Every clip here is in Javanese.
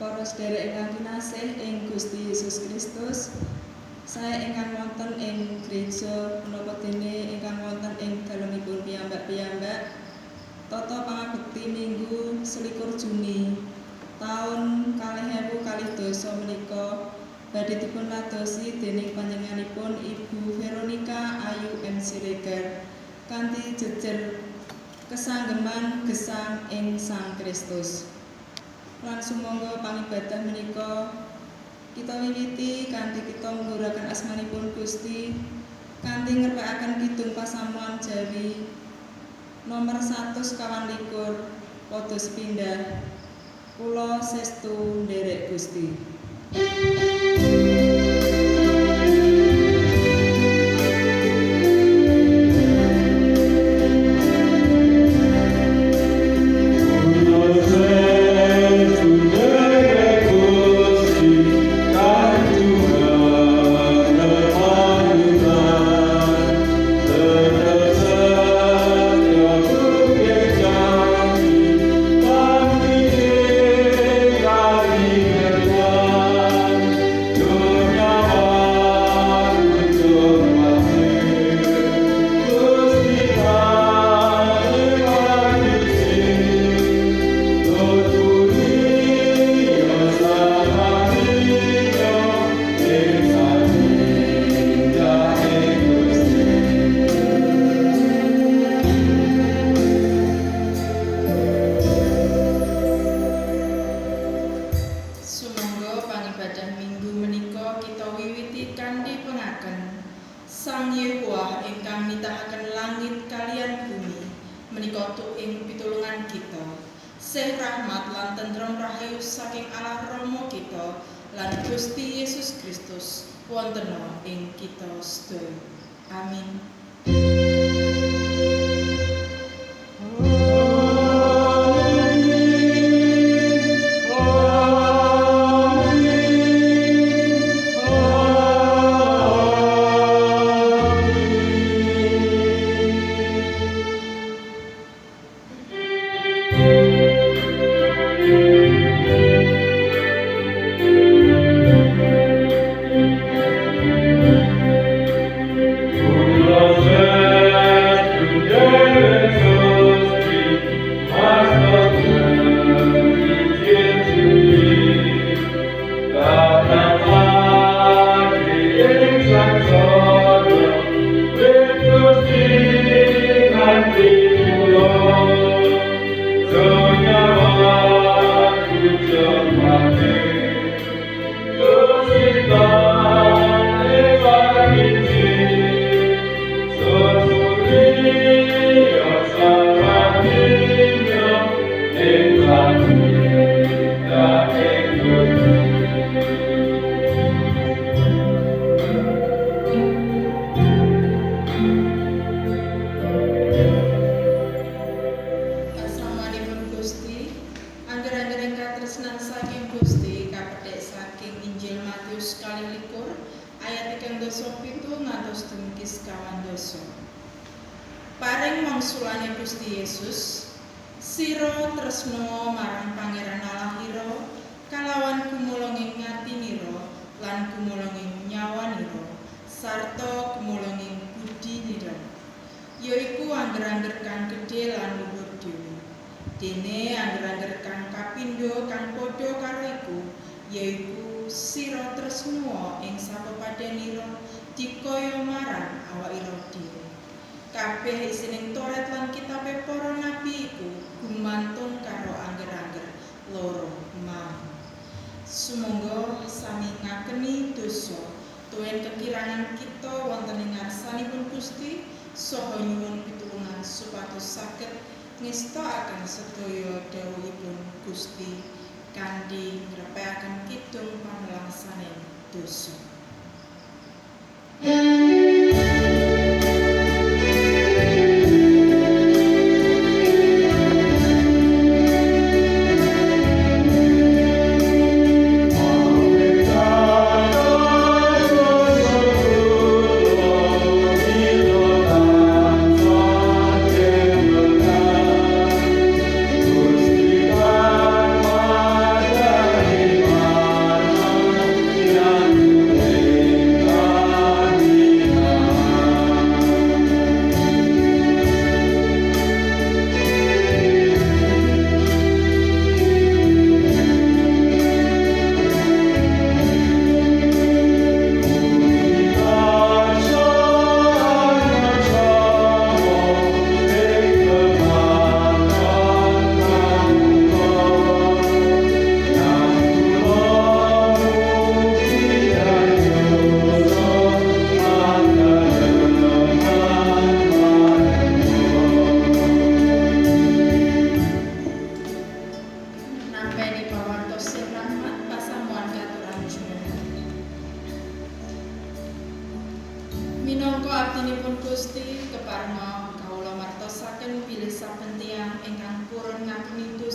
Para sedherek ingkang kinasih ing Gusti Yesus Kristus, sae ingkang wonten ing gereja menapa dene ingkang wonten ing dalemipun piyambak-piyambak, tata pangabekti Minggu 21 Juni taun 2020 menika badhe dipunladosi dening panjenenganipun Ibu Veronica Ayu M. Siregar kanthi jejer kesanggeman gesang ing Sang Kristus. Lan sumangga pangibadah menika kita wiwiti kanthi kita ngguraken asmanipun Gusti kanthi ngrepekaken kidung pasamuan Jawi nomor 121 padha sepindhah kula sestu nderek Gusti. Sang Yehuwa ingkang nitahaken langit kaliyan bumi menika tuk ing pitulungan kita. Sih rahmat lan tentrem rahayu saking Allah Rama kita lan Gusti Yesus Kristus wontena ing kita sedaya. Amin. Paring mangsulane Gusti Yesus, sira tresna marang Pangeran Allah ira kalawan gumulunging atinira lan gumulunging nyawanira sarta gumulunging budinira, yaiku angger-angger kang gedhe lan luhur dhewe. Dene angger-angger kang kapindho kang padha karo iku yaiku sira tresna ing sapepadhanira dikaya marang awakira dhewe. Kabeh isining Toret lan kitabe para nabi iku gumantun karo angger-angger loro mau. Sumangga sami ngakeni dosa tuwin kekirangan kita wonten ing ngarsanipun Gusti saha nyuwun pitulungan supados saged ngestakaken sedaya dawuhipun Gusti kanthi ngrepekaken kidung panelangsaning dosa. Amin.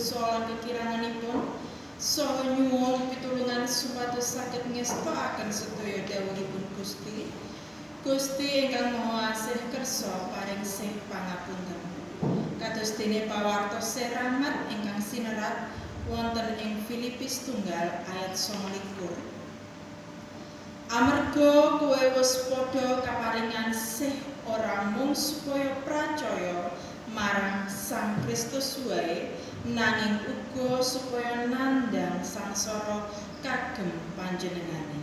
dosa lan kekiranganipun, saha nyuwun pitulungan supados saged ngestokaken sedaya dawuhipun Gusti. Gusti ingkang Maha Asih kersa paring sih pangapunten. Kados dene pawartos Sih Rahmat ingkang sinerat wonten ing Filipi 1 ayat 29. Amarga kowe wis padha kaparingan sih ora mung supaya pracaya marang Sang Kristus wae, nanging uga supaya nandhang sangsara kagem panjenengane.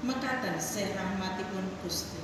Mekaten Sih Rahmatipun Gusti.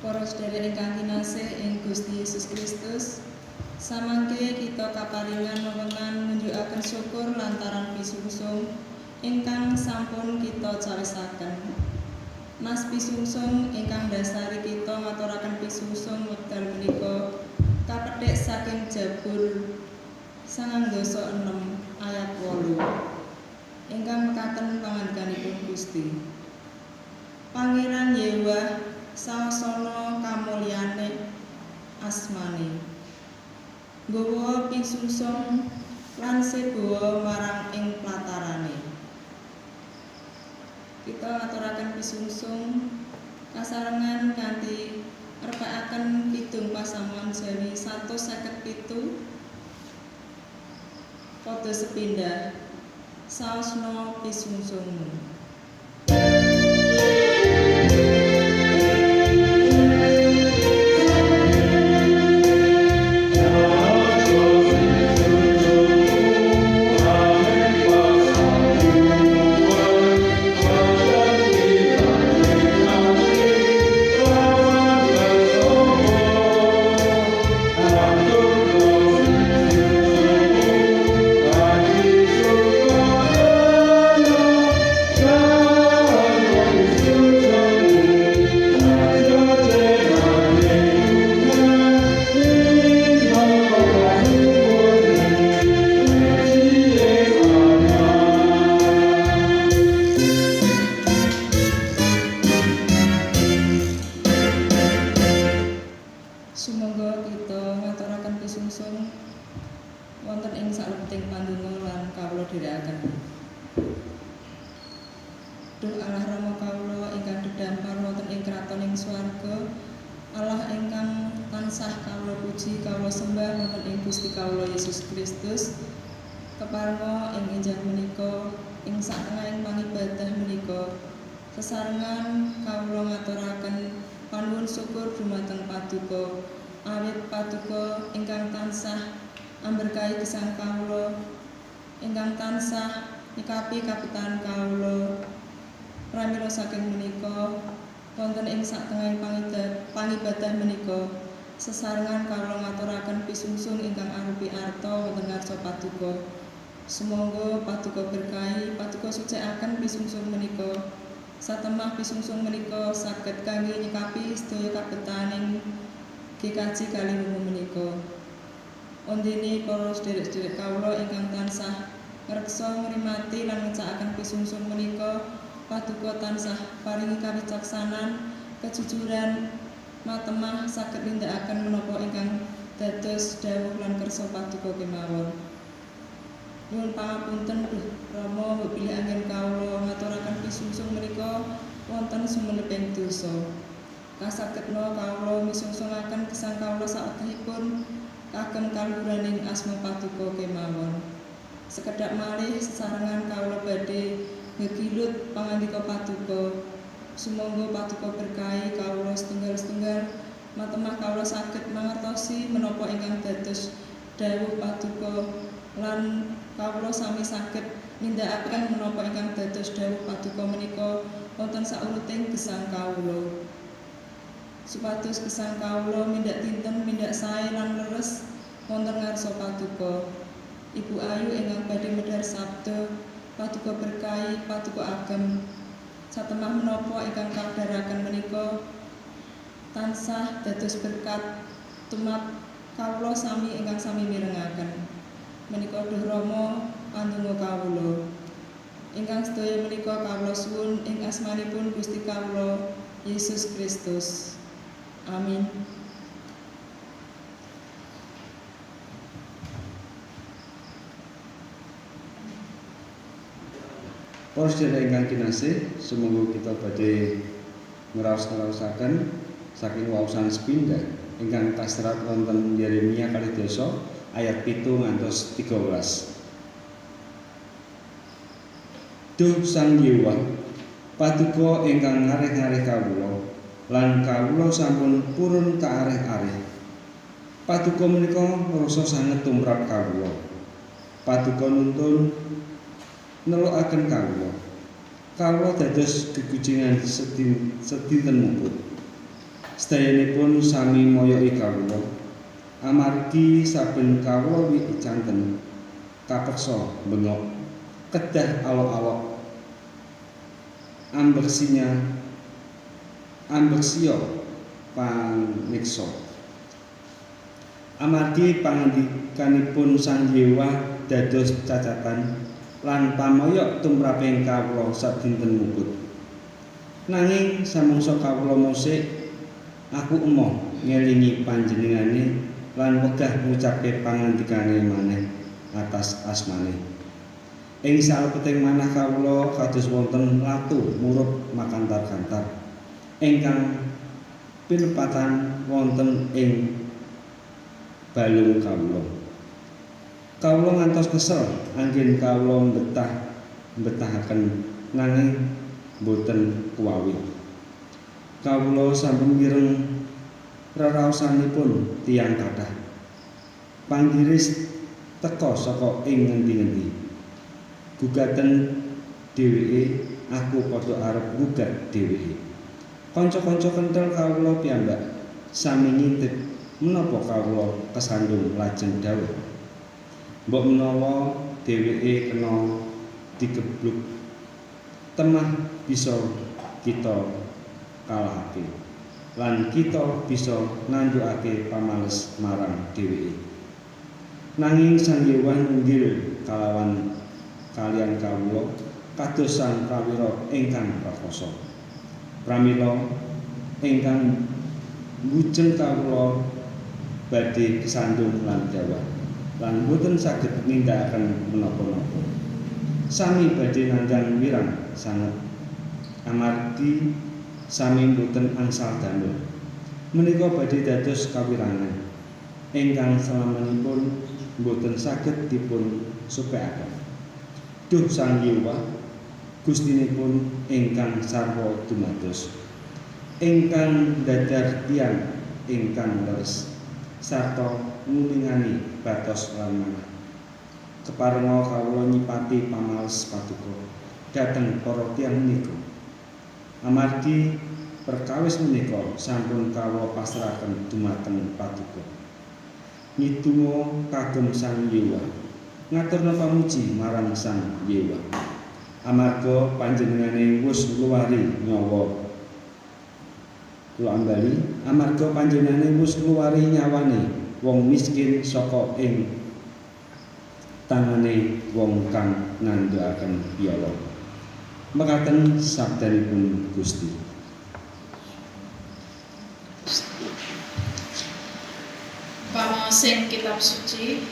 Para sedherek ingkang kinasih ing Gusti Yesus Kristus, samangke kita kaparingan wewengan nunjukaken syukur lantaran pisungsung ingkang sampun kita cawisaken. Mas pisungsung ingkang dasari kita ngaturaken pisungsung wekdal menika kapethik saking Jabur 96 ayat 8 ingkang mekaten pangandikanipun Gusti. Pangeran Yewah sawasana kamulyane asmane, nggawa pisungsung lan seboa marang ing platarane. Kita ngaturaken pisungsung kasarengan kanthi ngrepekaken kidung pasamuan Jawi 157 padha sepindah saosna pisungsungmu. Sumangga kita ngaturaken pisungsung wonten ing saklebeting pandonga lan kawula dherekaken. Duh Allah Rama kawula ingkang dedampar wonten ing kratoning swarga, Allah ingkang tansah kawula puji kawula sembah wonten ing Gusti kawula Yesus Kristus, keparenga ing enjang menika ing satengahing pangibadah menika sesarengan kawula ngaturaken panuwun syukur dumateng Paduka awit Paduka ingkang tansah amberkahi gesang kawula, ingkang tansah nyikapi kapitan kawula pramila saking menika wonten ing satengahing pangibadah menika sesarengan kawula ngaturaken pisungsung ingkang arupi arta wonten ngarsa Paduka. Sumangga Paduka berkahi, Paduka sucikaken pisungsung menika. Satemah pisungsung menika saged kangge nyikapi sedaya kabetaning GKJ Kaliwungu menika. Ondene para sedherek-sedherek kawula ingkang tansah ngreksa ngrimati lan ngecakaken pisungsung menika, Paduka tansah paringi kawicaksanan, kejujuran, matemah saged nindakaken menapa ingkang dados dawuh lan kersa Paduka kemawon. Nyuwun pangapunten Duh Rama bilih anggen kawula ngaturaken pisungsung menika wonten sumeneping dosa. Kasagedna kawula misungsungaken gesang kawula sawetahipun kagem kaluhuraning asma Paduka kemawon. Sekedhap malih sesarengan kawula badhe ngegilut pangandika Paduka. Sumangga Paduka berkahi kawula setunggal-setunggal, matemah kawula saged mangertosi menapa ingkang dados dawuh Paduka lan kawula sami saged nindakaken menapa ingkang dados dawuh Paduka menika wonten sauruting gesang kawula. Supados gesang kawula mindak dinten mindak sae lan leres wonten ngarsa Paduka. Ibu Ayu ingkang badhe medhar sabda, Paduka berkahi, Paduka agem. Satemah menapa ingkang kadharaken menika tansah dados berkat tumrap kawula sami ingkang sami mirengaken. Menika Duh Rama pandonga kawula. Ingkang sedaya menika kawula suwun ing asmanipun Gusti kawula Yesus Kristus. Amin. Para sedherek ingkang kinasih, sumangga kita badhe ngraos-ngraosaken saking waosan sepindah ingkang kaserat wonten Yeremia 2 ayat 7 ngantos 13. Duh Sang Hyang Paduka ingkang ngarih-ngarih kawula lan kawula sampun purun kaarih-arih. Paduka menika rasa sanget tumrap kawula. Paduka nuntun nelukaken kawula. Kawula dados gegujingan sedinten muput. Sedayanipun sami moyoki kawula. Amargi saben kawula wicanten kapeksa bengok kedah alok-alok ambeksya pangiksa. Amargi pangandikanipun Sang Hyang dados cacatan lan pamoyok tumraping kawula sadinten muput. Nanging samangsa kawula musik, aku emoh ngelingi panjenengane lan wegah ngucapke pangandikane maneh atas asmane. Ing salebeting manah kawula kados wonten latu murup makantar-kantar ingkang pinepatan wonten ing balung kawula. Kawula ngantos kesel anggen kawula mbetahaken nanging boten kuwawi. Kawula sampun mireng reraosanipun tiyang kathah. Panggiris teka saka ing ngendi-endi. Gugaten dheweke, aku padha arep gugat dheweke. Kanca-kanca kenthel kawula piyambak sami ngintip menapa kawula kesandung lajeng dawuh. Mbok menawa dheweke kena digebluk, temah bisa kita kalahake lan kita bisa nandukake pamales marang dheweke. Nanging Sang Hyang inggil kaliyan kawula kados sang prawira ingkang prakoso. Pramila ingkang mbujeng kawula badhe kesandung lan jawah lan boten saged nindakaken menapa-napa. Sami badhe nandhang wirang sanget amargi sami boten angsal damel. Menika badhe dados kawirangan ingkang salamanipun boten saged dipun supekaken. Duh Sang Hyang Gustinipun ingkang sarwa dumados, ingkang dadar tiyang ingkang leres sarta ngulingani batos lan manah. Keparenga kawula nyipati pamaos paduka dhateng para tiyang menika. Amargi perkawis menika sampun kawula pasrahaken dumateng paduka. Nidonga kagem Sang Hyang, ngaturna pamuji marang Sang Hyang. Amarga panjenengane wis ngluwari nyawa. Kula ambali, amarga panjenengane wis ngluwari nyawane wong miskin saka ing tangane wong kang ngandhakaken piyala. Mekaten sabdanipun Gusti. Pamaosing kitab suci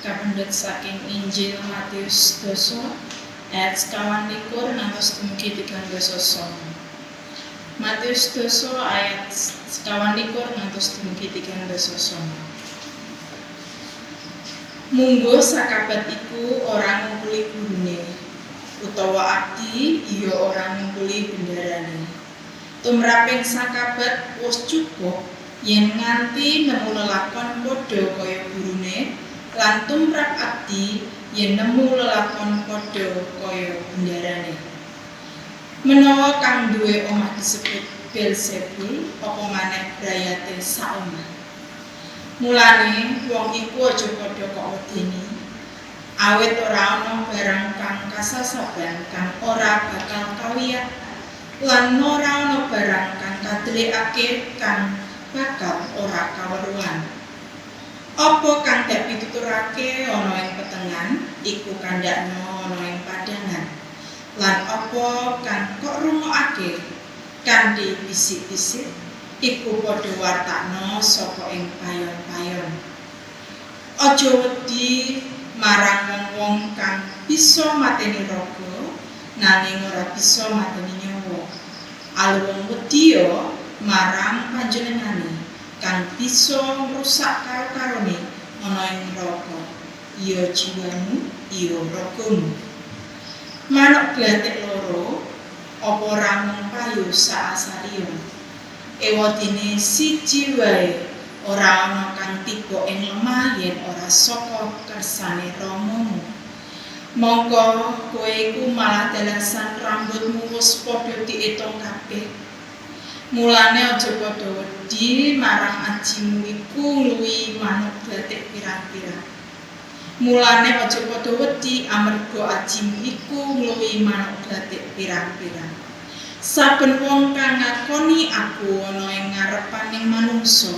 kapendhet saking Injil Matius 12 ayat 21 ngantos dumugi 39. Matius 12 ayat 21 ngantos dumugi 39. Munggo sakabat iku ora ngumpuli gurune, utawa abdi iya ora ngumpuli bendarane. Tumraping sakabat wis cukup yen nganti nemu lelakon padha kaya gurune, lan tumrap abdi yen nemu lelakon padha kaya bendarane. Menawa kang duwe omah disebut Beelzebul, apa maneh brayate sak omah. Mulane wong iku aja padha kok wedeni, awit ora ana barang kang kasasaban kang ora bakal kawiyat, lan ora ana barang kang kadelikake kang bakal ora kaweruhan. Apa kang dak pituturake ana ing petengan, iku kandhakno ana ing padangan. Lan apa kang kok rungokake kanthi bisik-bisik, iku padha wartakno saka ing payon-payon. Aja wedi marang wong kang bisa mateni raga, nanging ora bisa mateni nyawa. Alung wedi marang panjenengane kang bisa ngrusak karo-karone ana ing neraka, iya jiwamu, iya ragamu. Manuk glathik loro apa ora mung payu sak asariya. Ewadene siji wae ora ana kang tiba ing lemah yen ora saka kersane Ramamu. Mongko kowe iku malah dalasan rambutmu wis padha diitung kabeh. Mulane aja padha wedi marang ajimu iku ngluwi manuk glathik pirang-pirang. Mulane aja padha wedi amarga ajimu iku ngluwi manuk glathik pirang-pirang. Saben wong kang ngakoni aku ana ing ngarepaning manungsa,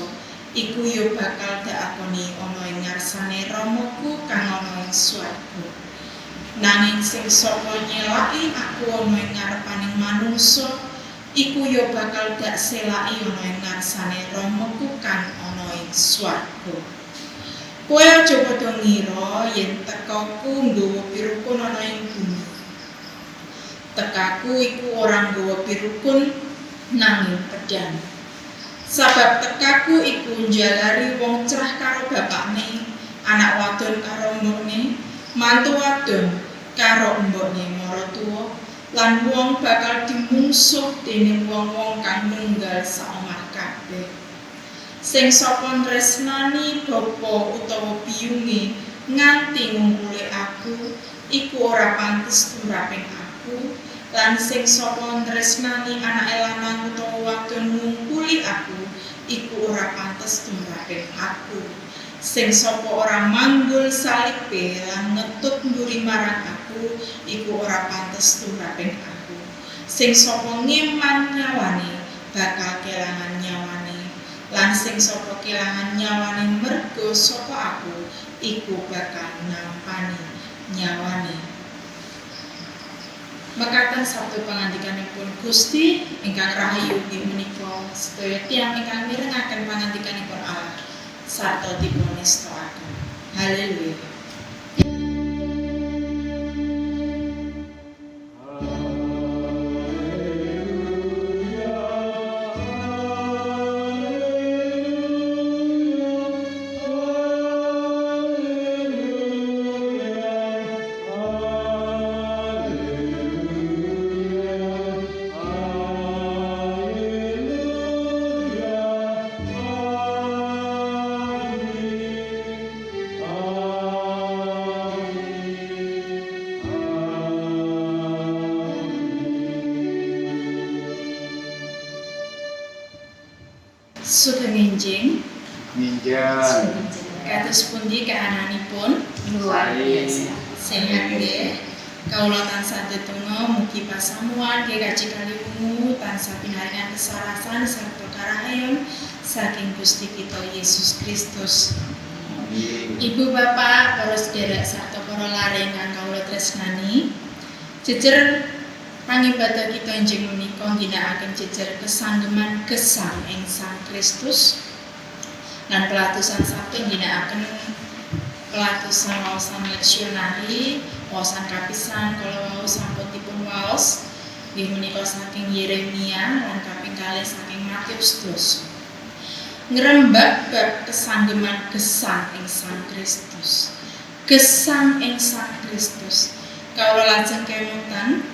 iku ya bakal dakoni ana ing ngarsane Ramaku kang ana ing swarga. Nanging sing sapa nyelaki aku ana ing ngarepaning manungsa, iku ya bakal dak selaki ana ing ngarsane Ramaku kang ana ing swarga. Kowe aja padha ngira yen tekaku nggawa pirukun ana ing bumi. Tekaku iku ora nggawa pirukun nanging pedang. Sabab tekaku iku njalari wong cerah karo bapakne, anak wadon karo mbokne, mantu wadon karo mbokne maratuwa, lan wong bakal dimungsuh dening wong-wong kang nunggal saomah kabeh. Sing sapa tresnani bapa utawa biyunge nganti ngumpuli aku, iku ora pantes tumraping aku, lan sing sapa tresnani anake lanang utawa wadon ngumpuli aku, iku ora pantes tumraping aku. Sing sapa ora manggul salibe lan ngetut mburi marang aku, iku ora pantes tumraping aku. Sing sapa ngeman nyawane bakal kelangan nyawane, lan sing sapa kelangan nyawane merga sapa aku, iku bakal nampani nyawane. Mekaten sabda pangandikanipun Gusti ingkang rahayu inggih menika sedaya tiyang ingkang mirengaken pangandikanipun Allah sarta dipunestakaken. Haleluya. Sugeng enjing Ninja kados pundi kahananipun? luar biasa. Sehat nggih. Kawula tansah ndedonga mugi pasamuan nggih kaji kaliwungu tansah pinaringan kesarasan sarta karahayon saking Gusti kita Yesus Kristus. Ibu bapak, para sedherek sarta para laré ingkang kawula tresnani, jejer pangibadah kita injing menika ngginakaken jejer kesanggeman gesang ing Sang Kristus lan pelatusan Sabtu ngginakaken pelatusan waosan leksionari, waosan kapisan kala wau sampun dipun waos nggih menika saking Yeremia lan kaping kalih saking Matius 2. Ngrembak bab kesanggeman gesang ing Sang Kristus. Gesang ing Sang Kristus. Kawula lajeng kemutan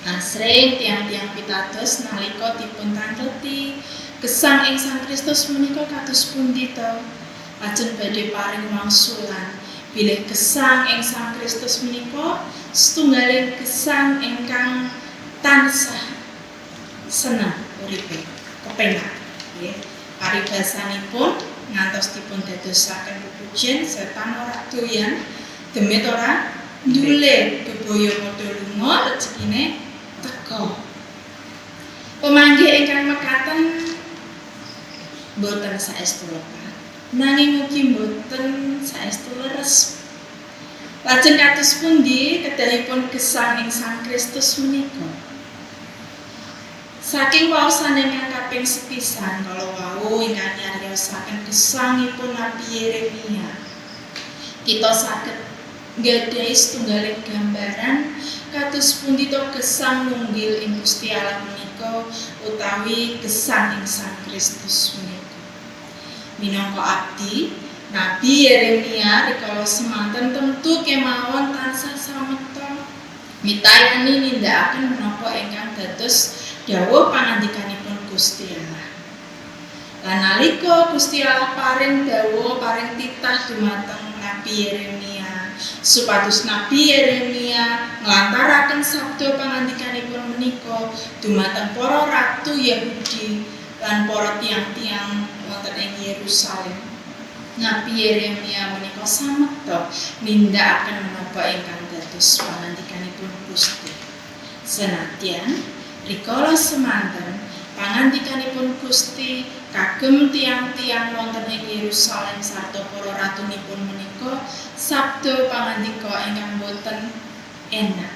asring tiang-tiang pitados nalika dipun tangleti gesang ing Sang Kristus menika kados pundi to? Lajeng badhe paring wangsulan bilih gesang ing Sang Kristus menika setunggaling gesang ingkang tansah seneng uripe kepengak nggih. Paribasanipun ngantos dipun dadosaken pupujen setan ora doyan demit ora ndule bebaya padha lunga rejekine teka. Pemanggih ingkang mekaten boten saestu lepat nanging mugi boten saestu leres. Lajeng kados pundi kedahipun gesang ing Sang Kristus menika? Saking waosan ingkang kaping sepisan kala wau ingkang nyariosaken gesangipun Nabi Yeremia, kita saged nggadahi setunggaling gambaran kados pundi to gesang nunggil ing Gusti Allah menika utawi gesang ing Sang Kristus menika. Minangka abdi Nabi Yeremia rikala semanten tentu kemawon tansah sameta mitayani nindakaken menapa ingkang dados dawuh pangandikanipun Gusti Allah. Lan nalika Gusti Allah paring dawuh paring titah dumateng Nabi Yeremia supados Nabi Yeremia nglantaraken sabda pangandikanipun menika dumateng para ratu Yahudi lan para tiang-tiang wonten ing Yerusalem. Nabi Yeremia menika samekta nindakaken menapa ingkang dados pangandikanipun Gusti. Senadyan rikala semanten pangandikanipun Gusti kagem tiang-tiang wonten ing Yerusalem sarta para ratunipun menika sabda pangandika ingkang boten enak,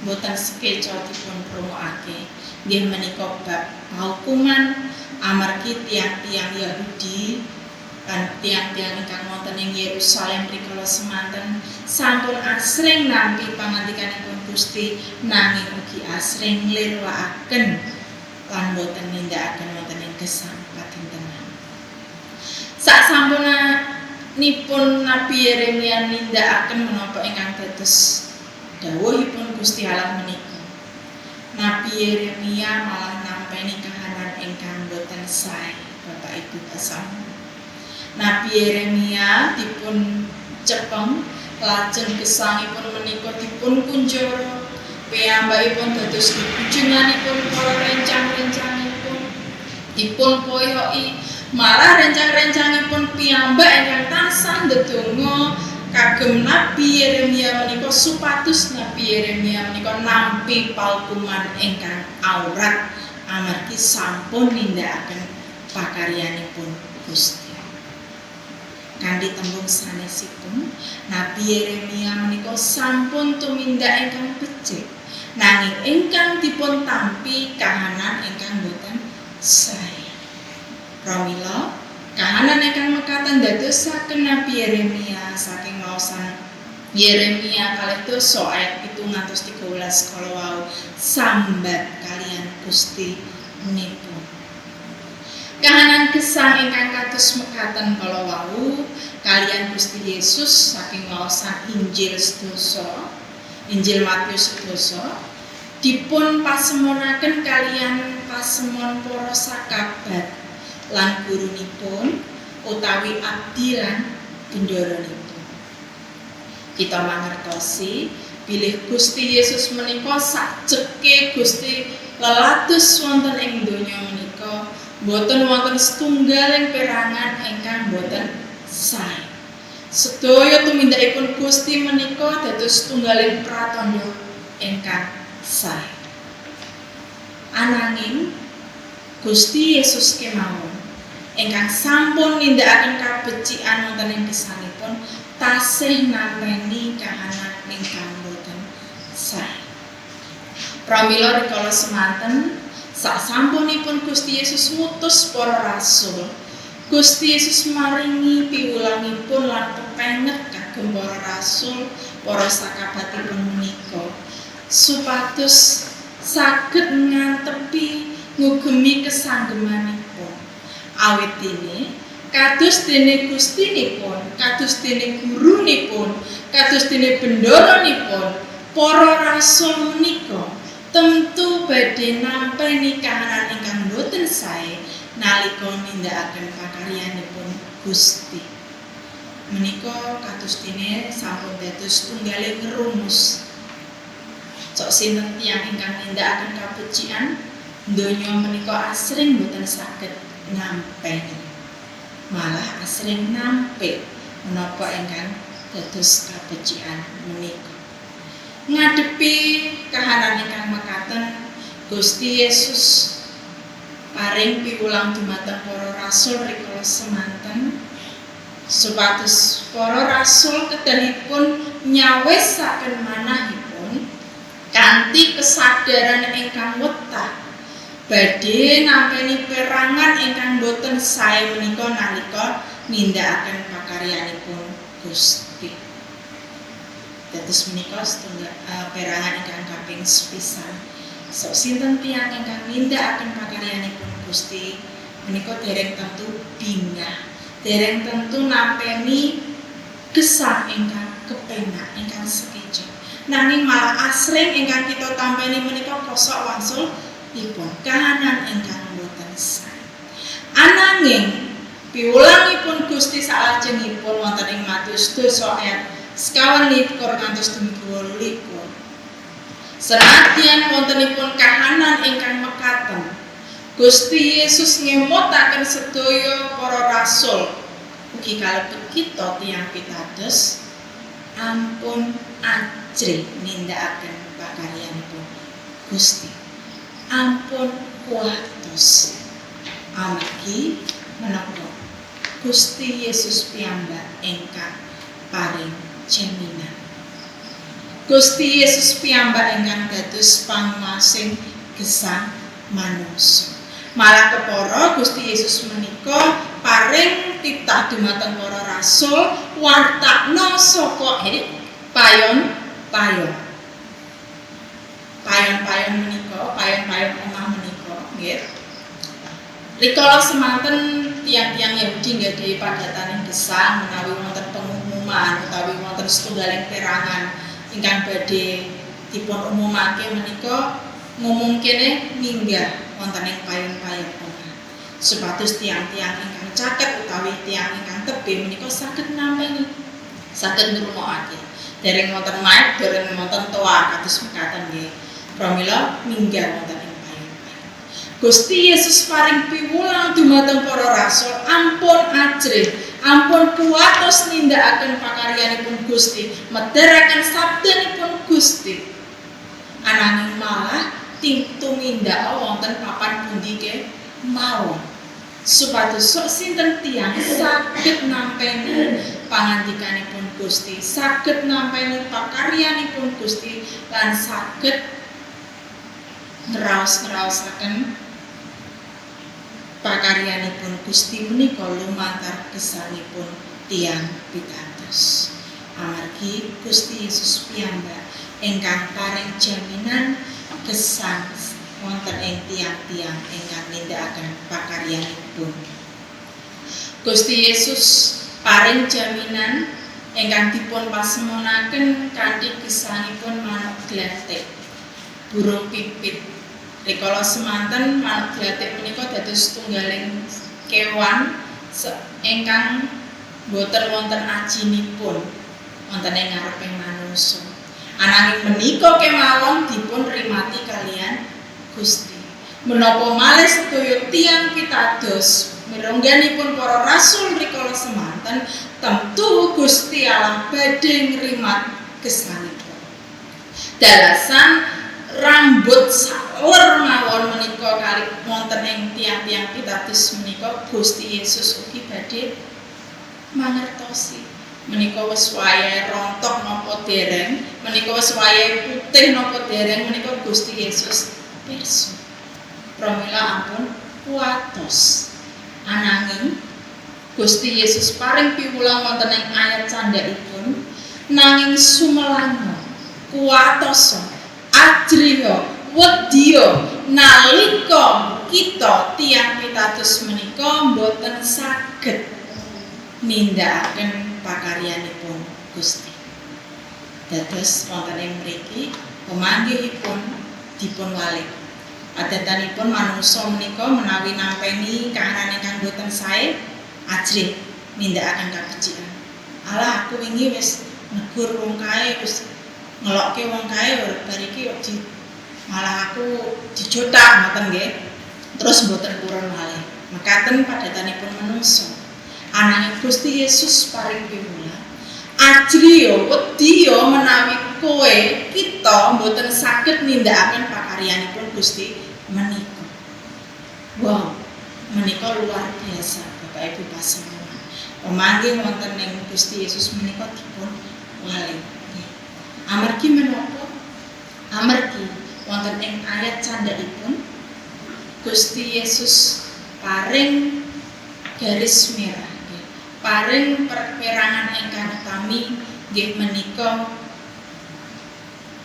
boten sekeca dipun krungokake. Nggih menika bab hukuman amargi tiang-tiang Yahudi lan tiang-tiang ingkang wonten ing Yerusalem rikala semanten sampun asring nampi pangandikanipun Gusti nanging ugi asring nglirwakaken lan boten nindakaken wonten ing gesang padintenan. Sak sampunipun Nabi Yeremia nindakaken menapa ingkang dados dawuhipun Gusti Allah menika, Nabi Yeremia malah nampeni kahanan ingkang boten sae. Bapak Ibu pasamuan, Nabi Yeremia dipun cepeng lajeng gesangipun menika dipun kunjara piyambakipun dados bujenganipun para rencang-rencangipun dipun poyoki malah rencang-rencangipun piyambak ingkang tansah ndedonga kagem Nabi Yeremia menika supados Nabi Yeremia menika nampi paukuman ingkang awrat amargi sampun nindakaken pakaryanipun Gusti. Kanthi tembung sanesipun Nabi Yeremia menika sampun tumindak ingkang becik nanging ingkang dipun tampi kahanan ingkang boten sae. Pramila kahanan ingkang mekaten dadosaken Nabi Yeremia saking waosan Yeremia kalih 2 ayat 7 ngantos 13 kala wau sambat kalian Gusti menika. Kahanan gesang ingkang kados mekaten kala wau kalian Gusti Yesus saking waosan Injil sedasa Injil Matius sedasa dipun pasemonaken kalian pasemon para sakabat lan gurunipun utawi abdi lan bendaranipun. Kita mangertosi bilih Gusti Yesus menika sajeke Gusti lelatus wonten ing donya menika Boten wonten setunggaling perangan ingkang boten sae. Sedaya tumindakipun Gusti menika dados setunggaling pratandha ingkang sae. Ananging Gusti Yesus kemawon ingkang sampun nindakaken kabecikan wonten ing gesangipun tasih nampi kahanan ingkang boten sae. Pramila rikala semanten sasampunipun Gusti Yesus ngutus para rasul, Gusti Yesus maringi piwulangipun lan pepenget kagem para rasul, para sakabatipun menika supados saged ngantepi ngugemi kesanggemanipun. Awit dene kados dene Gustinipun, kados dene gurunipun, kados dene bendaranipun, para rasul menika tentu badhe nampi kahanan ingkang boten sae nalika nindakaken pakaryanipun Gusti. Menika kados dene sampun dados tunggaling rumus. Sok sinten tiyang ingkang nindakaken kabecikan donya menika asring boten saged nampi. Malah asring nampi menapa ingkang dados kabecikan menika. Ngadepi kahanan ingkang mekaten, Gusti Yesus paring piwulang dumateng para rasul rikala semanten supados para rasul kedanipun nyawisaken manahipun kanthi kesadaran ingkang wetah badhe nampi perangan ingkang boten sae menika nalika nindakaken pakaryanipun Gusti. Dados menika perangan ingkang kaping sepisan. Sok sinten tiyang ingkang nindakaken pakaryanipun Gusti menika dereng tentu bingah, dereng tentu nampi gesang ingkang kepenak, ingkang sekeca. Nanging malah asring ingkang kita tampani menika kosok wangsulipun kahanan ingkang boten sae. Ananging piwulangipun Gusti salajengipun wonten ing Matius 2 ayat 21 ngantos dumugi 28. Senadyan wontenipun kahanan ingkang mekaten, Gusti Yesus ngemotaken sedaya para rasul ugi kalebet kita tiyang pitados ampun ajrih nindakaken pakaryanipun Gusti. Ampun kuatos amargi menapa Gusti Yesus piyambak ingkang paring jaminan. Gusti Yesus piyambak ingkang dados panguwasaning gesang manungsa. Malah kepara Gusti Yesus menika paring titah dumateng para rasul wartakna saka payon-payon. Payon-payon menika, payon-payon omah menika nggih. Rikala semanten tiang-tiang Yahudi nggadahi padataning gesang menawi wonten pengumuman utawi wonten setunggaling perangan ingkang badhe dipun umumake menika ngumum kene minggah wonten ing payon-payon omah. Supados tiang-tiang ingkang caket utawi tiang ingkang tebih menika saged nampi, saged ngrungokake. Dereng wonten mic, dereng wonten toa kados mekaten nggih. Pramila minggah wonten ing payon-payon. Gusti Yesus paring piwulang dumateng para rasul ampun ajrih, ampun kuatos nindakaken pakaryanipun Gusti, medheraken sabdanipun Gusti. Ananging malah tumindak wonten papan pundi mawon. Supados sok sinten tiyang saged nampeni pangandikanipun Gusti, saged nampeni pakaryanipun Gusti lan saged ngraos-ngraosaken pakaryanipun Gusti menika lumantar gesangipun tiyang pitados. Amargi Gusti Yesus piyambak ingkang paring jaminan gesang wonten ing tiang-tiang ingkang nindakaken pakaryanipun. Gusti Yesus paring jaminan ingkang dipun pasemunaken kanthi gesangipun manuk glathik, burung pipit. Rikala semanten manuk glathik menika dados tunggaling kewan ingkang boten wonten ajinipun wonten ing ngareping manungsa. Ananging menika kemawon dipun rimati kalian Gusti. Menapa malih sedaya tiyang pitados mirengganipun para rasul rikala semanten tentu Gusti Allah badhe ngrimat gesangipun. Dalasan rambut saler mawon menika kalih wonten ing tiyang-tiyang pitados menika Gusti Yesus ugi badhe mangertosi menika wis wayahe rontok napa dereng, menika wis wayahe putih napa dereng, menika Gusti Yesus pirsa. Pramila ampun kuatos. Ananging Gusti Yesus paring piwulang wonten ing ayat candhaipun, nanging sumelango kuatos ajriya wedya nalika kita tiyang pitados menika boten saged nindakaken pakaryanipun Gusti. Dados wonten ing mriki pamanggihipun dipun walih. Adatanipun manungsa menika menawi nampeni kahanan ingkang boten sae ajrih nindakaken kabecikan. Alah aku wingi wis negur wong kae, wis ngelokke wong kae bar iki malah aku dijotak ngoten nggih. Terus boten purun malih. Mekaten padatanipun manungsa. Ananging Gusti Yesus paring piwulang ajriya wedya menawi kowe kita mboten saged nindakaken pakaryanipun Gusti menika. Wow, menika luar biasa Bapak Ibu pasamuan. Pamanggih wonten ing Gusti Yesus menika dipun walih. Amargi menapa? Amargi wonten ing ayat candhaipun Gusti Yesus paring garis merah. Paring perperangan ingkang utami nggih menika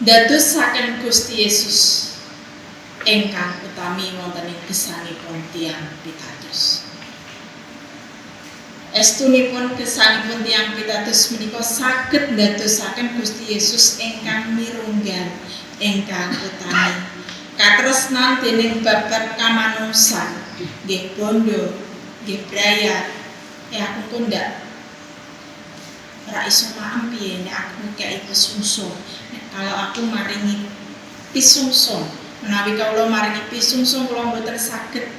dadosaken Gusti Yesus ingkang utami wonten ing gesangipun tiyang pitados. Estunipun gesangipun tiyang pitados menika saged dadosaken Gusti Yesus ingkang mirunggan ingkang utami. Katresnan dening babat kamanungsan nggih bondo nggih brayat. Aku pun ndak ora iso paham piye nek aku ngekeki pisungsung. Kalau aku maringi pisungsung, menawi kawula maringi pisungsung kula mboten saged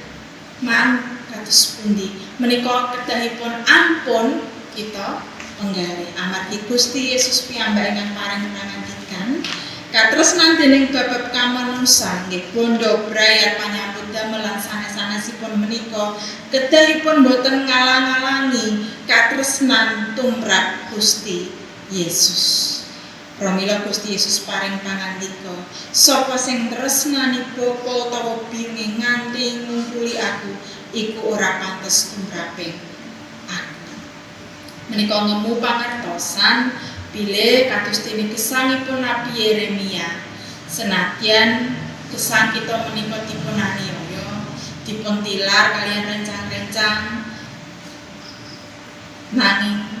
man kados pundi. Menika kedahipun ampun kita penggali amargi Gusti Yesus piyambak ingkang paring pangandikan katresnan dening babab kamanungsan nggih bondo brayat panyambut damel lan sanes-sanesipun menika kedahipun boten ngalang-alangi katresnan tumrap Gusti Yesus. Pramila Gusti Yesus paring pangandika, sapa sing tresnani bapa utawa bingung nganti ngumpuli aku, iku ora pantes tumraping aku. Menika ngemu pangertosan bilih kados dene gesangipun Nabi Yeremia, senadyan gesang kita menika dipun aniaya, dipun tilar kaliyan rencang-rencang, nanging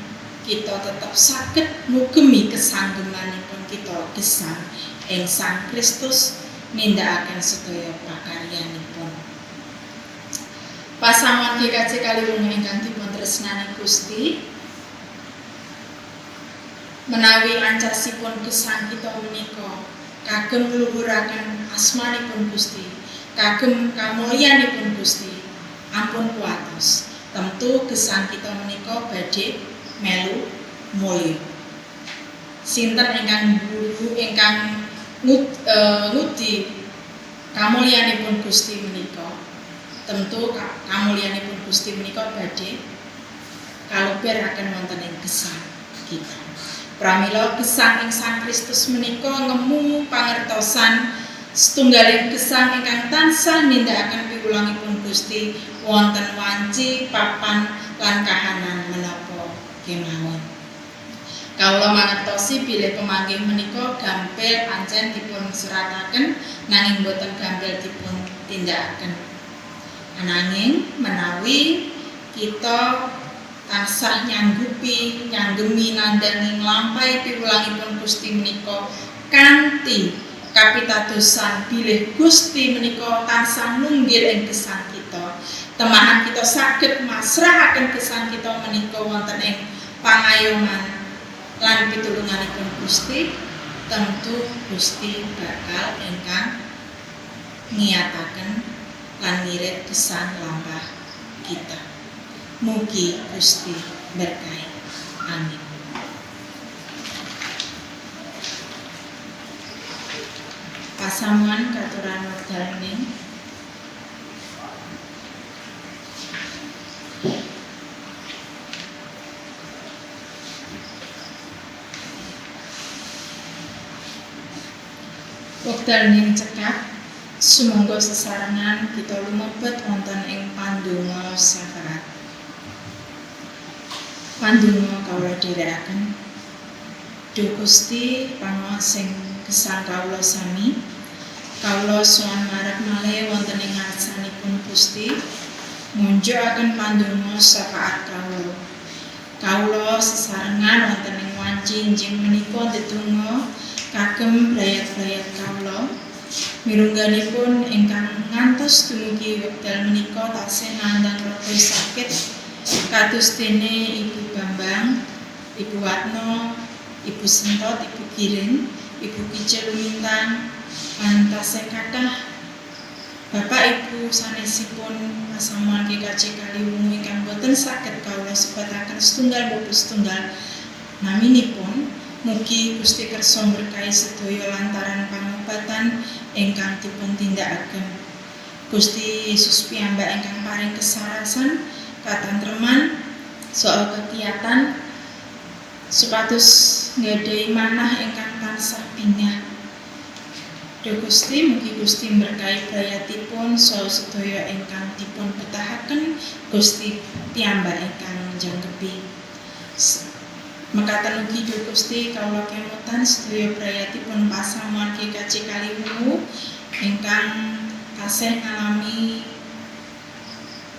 kita tetap saged ngugemi kesanggemanipun kita gesang ing Sang Kristus nindakaken sedaya pakaryanipun. Pasamuan GKJ kaliwungu ingkang dipun tresnani Gusti, menawi ancasipun gesang kita menika kagem ngluhuraken asmanipun Gusti, kagem kamulyanipun Gusti, ampun kuatos. Tentu gesang kita menika badhe melu mulya. Sinten ingkang guru ingkang ngudi kamulyanipun Gusti menika, tentu kamulyanipun Gusti menika badhe kalebiraken wonten ing gesang kita. Pramila gesang ing Sang Kristus menika ngemu pangertosan setunggaling gesang ingkang tansah nindakaken piwulangipun Gusti wonten wanci, papan lan kahanan menapa kemawon. Kawula mangertosi bilih pemanggih menika gampil pancen dipun surataken nanging boten gampil dipun tindakaken. Ananging menawi kita tansah nyanggemi nandhangi nglampahi piwulangipun Gusti menika kanthi kapitadosan bilih Gusti menika tansah nunggil ing gesang kita, temahan kita saged masrahaken gesang kita menika wonten ing pangayoman lan pitulunganipun Gusti, tentu Gusti bakal ingkang ngiyataken lan ngirit kesan lampah kita. Mugi Gusti berkahi. Amin. Pasamuan katuran wekdal ning wekdal ning cekak sumangga sesarengan kita lumebet wonten ing pandonga syafaat. Pandonga kawula dherekaken. Duh Gusti pangaos sing gesang kawula sami, kawula sowan marep malih wonten ing ngarsanipun Gusti, munjukaken pandonga syafaat kawula. Kawula sesarengan wonten ing wanci injing menika ndedonga kagem brayat-brayat kawula. Mirungganipun ingkang ngantos dumugi wekdal menika taksih nandhang rada sakit kados dene Ibu Bambang, Ibu Watno, Ibu Sentot, Ibu Giring, Ibu Kicil Lumintang, lan tasih kathah Bapak Ibu sanesipun pasamuan GKJ Kaliwungu ingkang boten saged kawula sebataken setunggal maupun setunggal naminipun. Mugi Gusti kersa berkahi sedaya lantaran pangobatan ingkang dipun tindakaken. Gusti Yesus piyambak ingkang paring kesarasan, katentreman, soal kegiatan supados nggadahi manah ingkang tansah bingah. Duh Gusti, mugi Gusti berkahi brayatipun saha sedaya ingkang dipun betahaken Gusti piyambak ingkang njangkepi. Mekaten ugi Duh Gusti kawula kemutan sedaya brayatipun pasamuan GKJ Kaliwungu ingkang tasih ngalami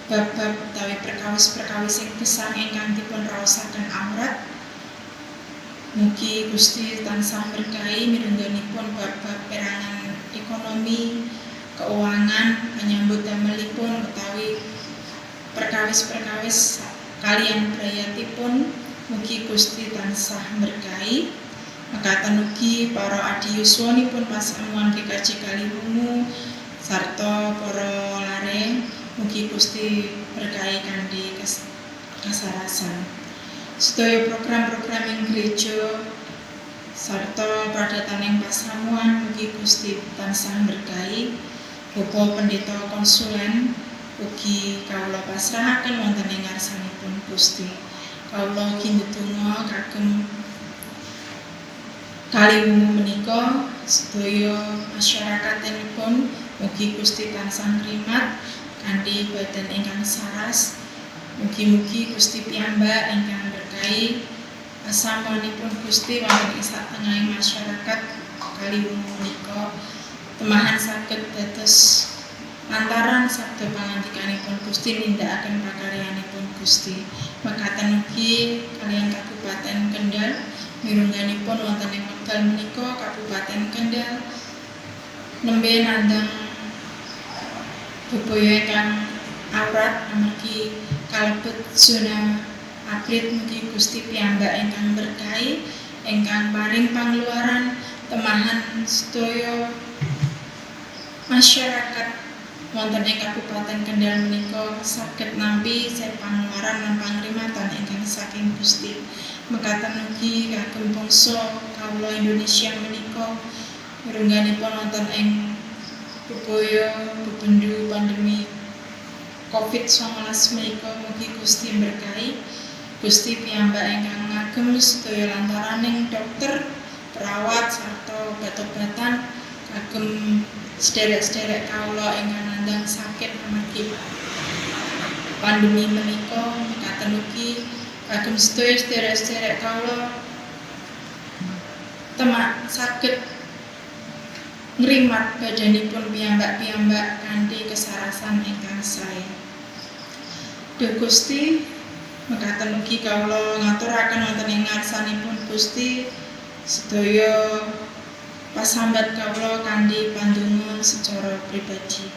bab-bab utawi perkawis-perkawis sing gesang ingkang dipun raosaken awrat. Mugi Gusti tansah berkahi mirengganipun bab-bab perangan ekonomi, keuangan, penyambut damelipun utawi perkawis-perkawis kaliyan brayatipun. Mugi Gusti tansah berkahi. Mekaten ugi para adiyuswanipun pasamuan GKJ Kaliwungu sarta para lareng, mugi Gusti berkahi kanthi kasarasan. Sedaya program-program ing gereja sarta padataning pasamuan mugi Gusti tansah berkahi. Bapak Pendeta Konsulen ugi kawula pasrahaken wonten ing ngarsanipun Gusti. Kawula kinedonga kagem Kaliwungu menika sedaya masyarakatipun mugi Gusti tansah ngrimat kanthi badan ingkang saras. Mugi-mugi Gusti piyambak ingkang berkahi pasamuanipun Gusti wonten ing satengahing masyarakat Kaliwungu menika temahan saged dados lantaran sabda pangandikanipun Gusti nindakaken pakaryanipun Gusti. Mekaten ugi kaliyan Kabupaten Kendal mirungganipun wonten ing wekdal menika Kabupaten Kendal nembe nandhang bebaya ingkang awrat amargi kalebet zona atlet. Mugi Gusti piyambak ingkang berkahi ingkang paring pangluaran temahan sedaya masyarakat wonten ing Kabupaten Kendal menika saged nampi pangluaran lan pangrimatan ingkang saking Gusti. Mekaten ugi kagem bangsa kawula Indonesia menika mirungganipun wonten ing bebaya bebendu pandemi COVID-19 menika mugi Gusti berkahi. Gusti piyambak ingkang ngagem sedaya lantaraning dokter, perawat sarta obat-obatan kagem sederek-sederek kawula ingkang nandhang sakit amargi pandemi menika. Mekaten ugi kagem sedaya sederek-sederek kawula temak saged ngrimat badanipun piyambak-piyambak kanthi kesarasan ingkang sae. Duh Gusti, mekaten ugi kawula ngaturaken wonten ing ngarsanipun Gusti sedaya pasambat kawula kanthi pandonga secara pribadi.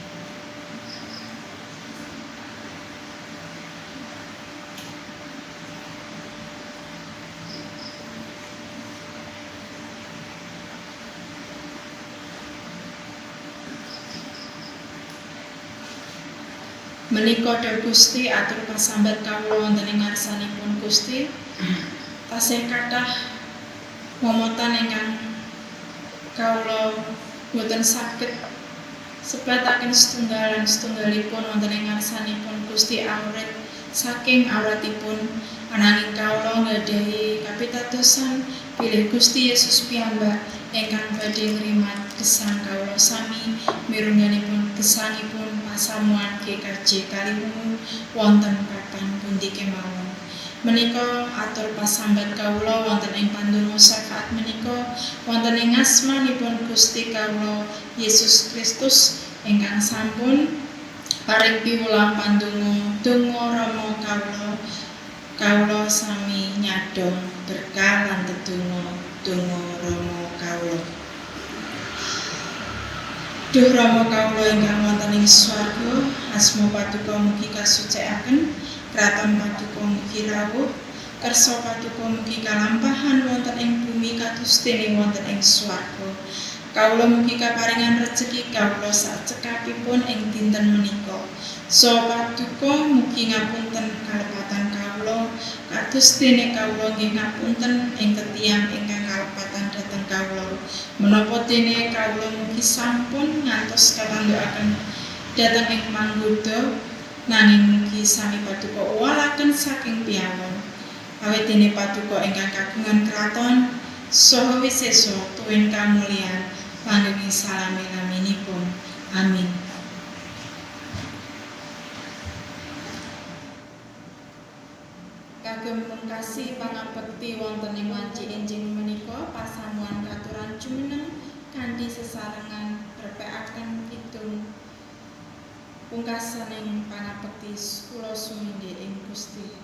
Menika Duh Gusti atur pasambat kawula wonten ing ngarsanipun Gusti. Tasih kathah momotan ingkang kawula boten saged sebataken setunggalipun wonten ing ngarsanipun Gusti awrit saking awratipun ananging kawula nggadahi kapitadosan bilih Gusti Yesus piyambak ingkang badhe ngrimat gesang kawula sami mirungganipun gesangipun pasamuan GKJ Kaliwungu wonten papan pundi kemawon. Menika atur pasambat kawula wonten ing pandonga syafaat menika wonten ing asmanipun Gusti kawula Yesus Kristus ingkang sampun paring piwulang pandonga donga rama kawula sami nyadong berkah lan tetunggal donga rama kawula. Duh rama kawula ingkang wonten ing swarga, asma Paduka mugi kasucikaken, kraton Paduka mugi rawuh, kersa Paduka mugi kalampahan wonten ing bumi kados dene wonten ing swarga. Kawula mugi kaparingan rejeki kawula sak cekapipun ing dinten menika. So Paduka mugi ngapunten kalepatan kawula kados dene kawula nggih ngapunten ing tetiang ingkang kalepatan dhateng kawula. Menapa dene kawula mugi sampun ngantos katandukaken dhateng ing manggoda nanging mugi sami Paduka uwalaken saking piyawon. Awit dene Paduka ingkang kagungan kraton saha wisesa tuwin kamulyan panggih salami-laminipun. Amin. Kagem mungkasi pangabekti wonten ing wanci enjing menika pasamuan katuran jumeneng kanthi sesarengan repekaken kidung pungkasaning pangabekti kula sumindhi ing Gusti.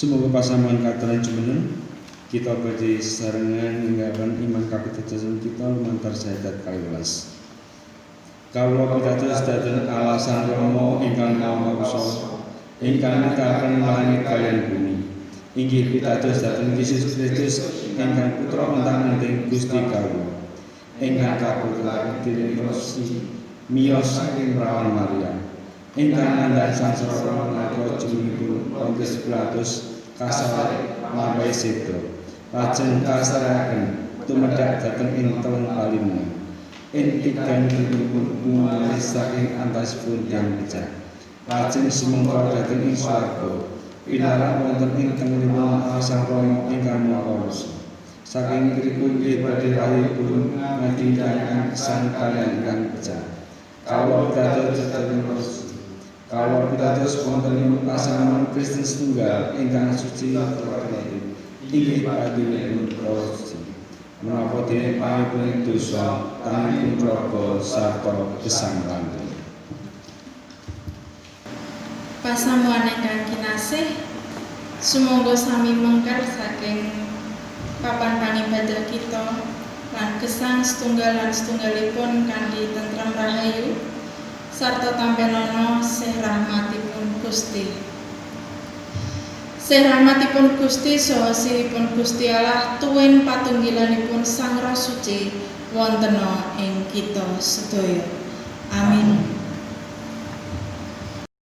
Semoga pasamuan katuran jumeneng kita badhe sesarengan ninggalkan iman kapitadosan kita lumantar syahadat kaliwelas. Kawula pitados dhateng Allah Sang Rama ingkang Maha Kuwasa ingkang nitahaken langit kaliyan bumi. Inggih pitados dhateng Yesus Kristus ingkang putra entang-enting Gusti kawula. Ingkang kaputraken dening Rosi miyos saking Prawan Maria. Ingkang ngandhap sangsara nalika jumenipun Pontius Pilatus kasawat lampahi seda. Lajeng kasaraken tumedhak dhateng ing taun kalima. Ing tiganipun mulih saking antasipun tiyang pejah. Lajeng sumengkara dhateng ing swarga. Pinarak wonten ing tengenipun Sang Rama ingkang Maha Kuwasa. Saking mriku inggih badhe rahipun ngadingaken sang kaliyan ingkang pejah. Kawula pitados dhateng Kawula pitados wonten ing pasamuan Kristen setunggal ingkang suci inggih padunipun korupsi. Menapa dene pangipun dosa tanipun raga sarta gesang langgeng. Pasamuan ingkang kinasih, sumangga sami mengker saking papan pangibadah kita lan gesang setunggal lan setunggalipun kanthi tentrem rahayu sarta tampenana sih rahmatipun Gusti. Sih rahmatipun Gusti saha sihipun Gusti Allah tuwin patunggilanipun Sang Roh Suci wontena ing kita sedaya. Amin.